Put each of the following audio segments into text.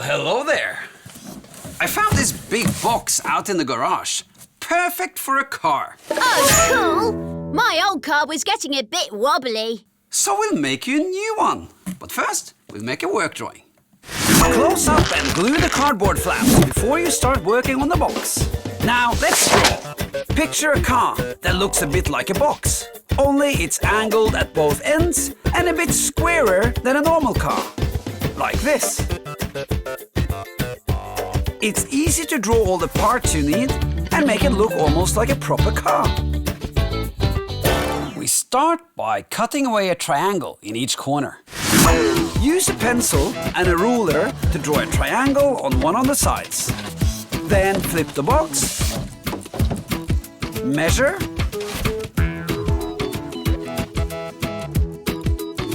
hello there. I found this big box out in the garage. Perfect for a car. Oh, cool. My old car was getting a bit wobbly. So we'll make you a new one. But first, we'll make a work drawing. Close up and glue the cardboard flaps before you start working on the box. Now, let's draw. Picture a car that looks a bit like a box. Only it's angled at both ends and a bit squarer than a normal car. Like this. It's easy to draw all the parts you need and make it look almost like a proper car. We start by cutting away a triangle in each corner. Use a pencil and a ruler to draw a triangle on one of the sides. Then flip the box, measure,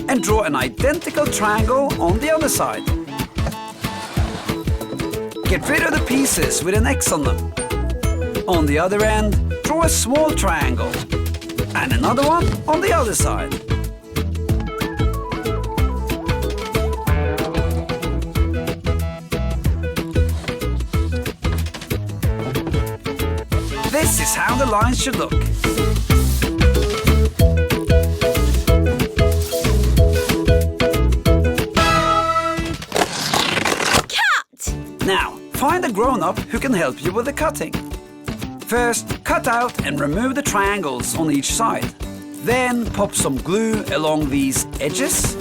and draw an identical triangle on the other side. Get rid of the pieces with an X on them. On the other end, draw a small triangle and another one on the other side. This is how the lines should look. Now, find a grown-up who can help you with the cutting. First, cut out and remove the triangles on each side. Then pop some glue along these edges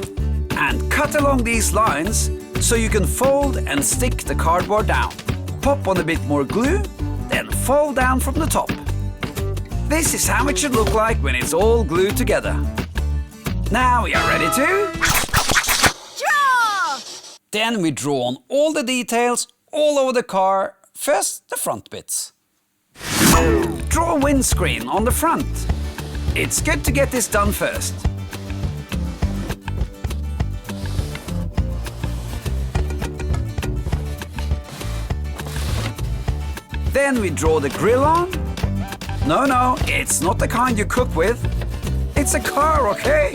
and cut along these lines so you can fold and stick the cardboard down. Pop on a bit more glue, then fold down from the top. This is how it should look like when it's all glued together. Now we are ready to Draw! Then we draw on all the details all over the car, first the front bits. Draw a windscreen on the front. It's good to get this done first. Then we draw the grill on. No, it's not the kind you cook with. It's a car, okay?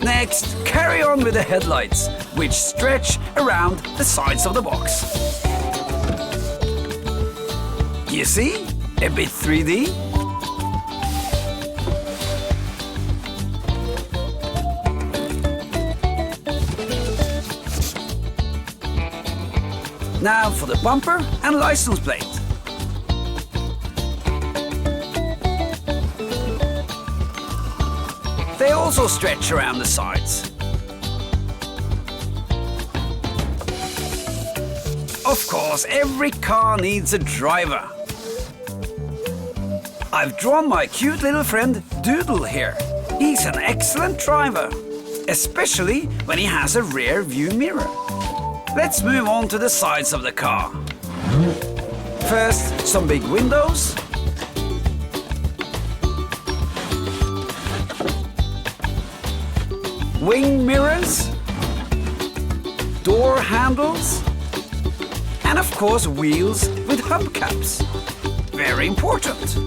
Next, carry on with the headlights, which stretch around the sides of the box. You see? A bit 3D. Now for the bumper and license plate. They also stretch around the sides. Of course, every car needs a driver. I've drawn my cute little friend Doodle here. He's an excellent driver, especially when he has a rear view mirror. Let's move on to the sides of the car. First, some big windows. Wing mirrors. Door handles. And of course, wheels with hubcaps. Very important.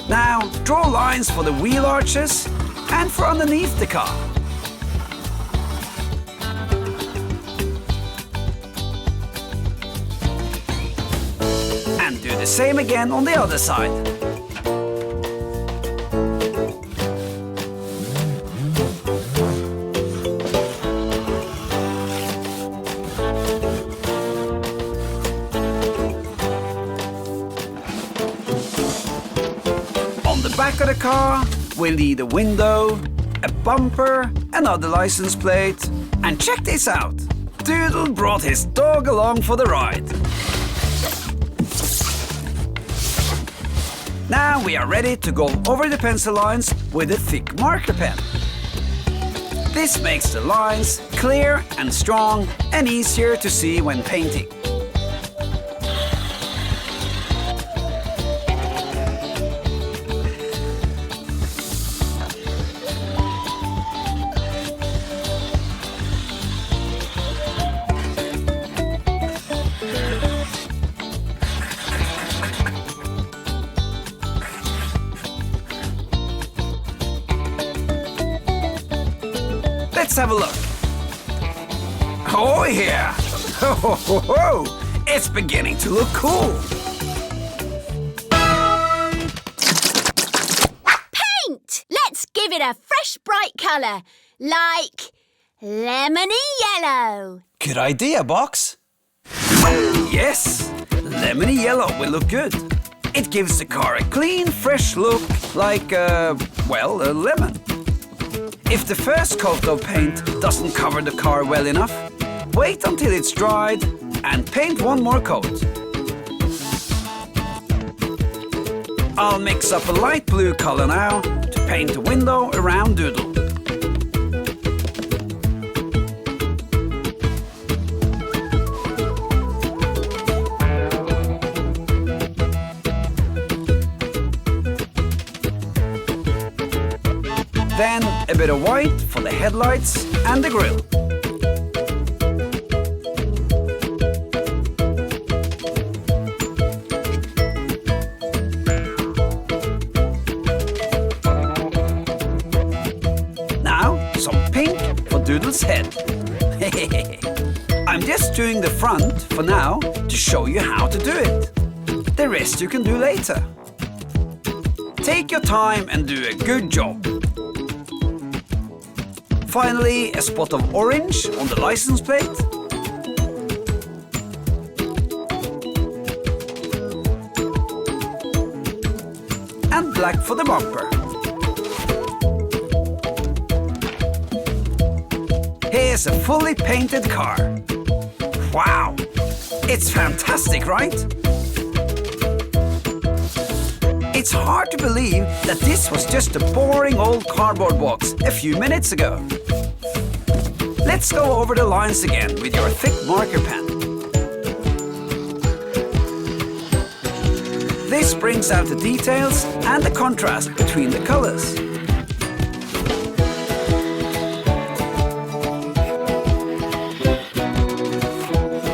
Now, draw lines for the wheel arches and for underneath the car. And do the same again on the other side. Back of the car, we'll need a window, a bumper, another license plate, and check this out. Doodle brought his dog along for the ride. Now we are ready to go over the pencil lines with a thick marker pen. This makes the lines clear and strong and easier to see when painting. have a look. Oh yeah! Ho, ho, ho, ho. It's beginning to look cool. Paint! Let's give it a fresh, bright colour, like lemony yellow. Good idea, Box. Yes, lemony yellow will look good. It gives the car a clean, fresh look, like, well, a lemon. If the first coat of paint doesn't cover the car well enough, wait until it's dried and paint one more coat. I'll mix up a light blue color now to paint the window around Doodle. Then a bit of white for the headlights and the grille. Now some pink for Doodle's head. I'm just doing the front for now to show you how to do it. The rest you can do later. Take your time and do a good job. Finally, a spot of orange on the license plate. And black for the bumper. Here's a fully painted car. Wow! It's fantastic, right? It's hard to believe that this was just a boring old cardboard box a few minutes ago. Let's go over the lines again with your thick marker pen. This brings out the details and the contrast between the colors.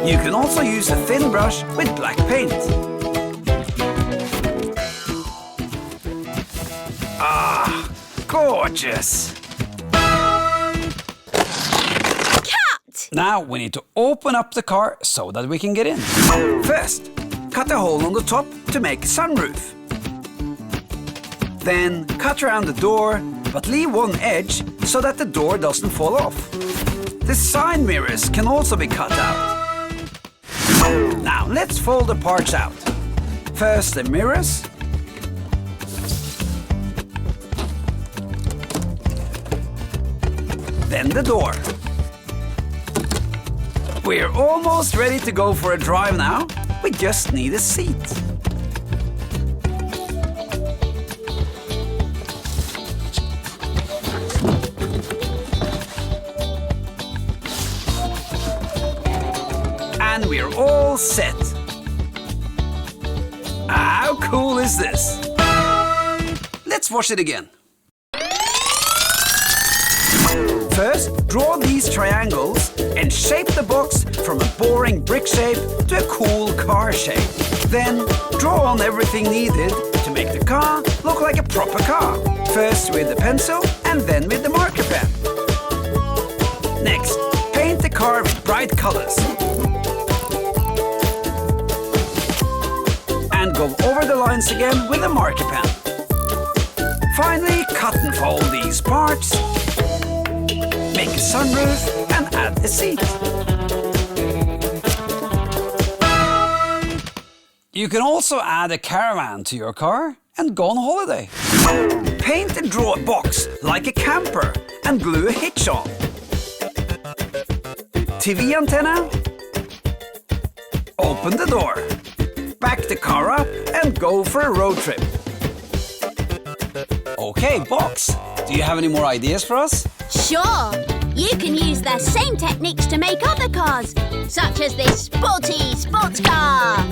You can also use a thin brush with black paint. Ah, gorgeous! Cut! Now we need to open up the car so that we can get in. First, cut a hole on the top to make a sunroof. Then cut around the door, but leave one edge so that the door doesn't fall off. The side mirrors can also be cut out. Now let's fold the parts out. First the mirrors. Then the door. We're almost ready to go for a drive now. We just need a seat. And we're all set. How cool is this? Let's watch it again. First, draw these triangles and shape the box from a boring brick shape to a cool car shape. Then, draw on everything needed to make the car look like a proper car. First with the pencil and then with the marker pen. Next, paint the car with bright colors. And go over the lines again with a marker pen. Finally, cut and fold these parts. Make a sunroof and add a seat. You can also add a caravan to your car and go on holiday. Paint and draw a box like a camper and glue a hitch on. TV antenna. Open the door. Back the car up and go for a road trip. Okay, Box, do you have any more ideas for us? Sure! You can use the same techniques to make other cars, such as this sporty sports car.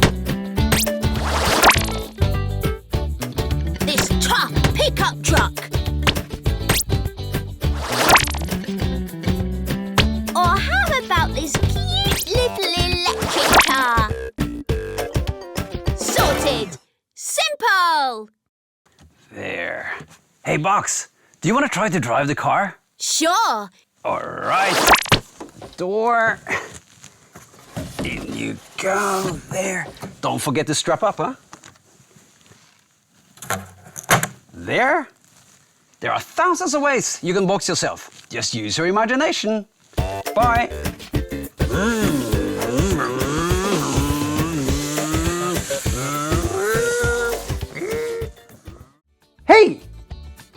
This tough pickup truck. Or how about this cute little electric car? Sorted! Simple! There. Hey, Box, do you want to try to drive the car? Sure! All right. Door. In you go. There. Don't forget to strap up, huh? There. There are thousands of ways you can box yourself. Just use your imagination. Bye. Hey!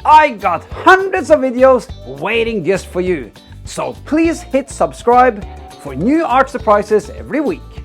I got hundreds of videos waiting just for you. So please hit subscribe for new art surprises every week.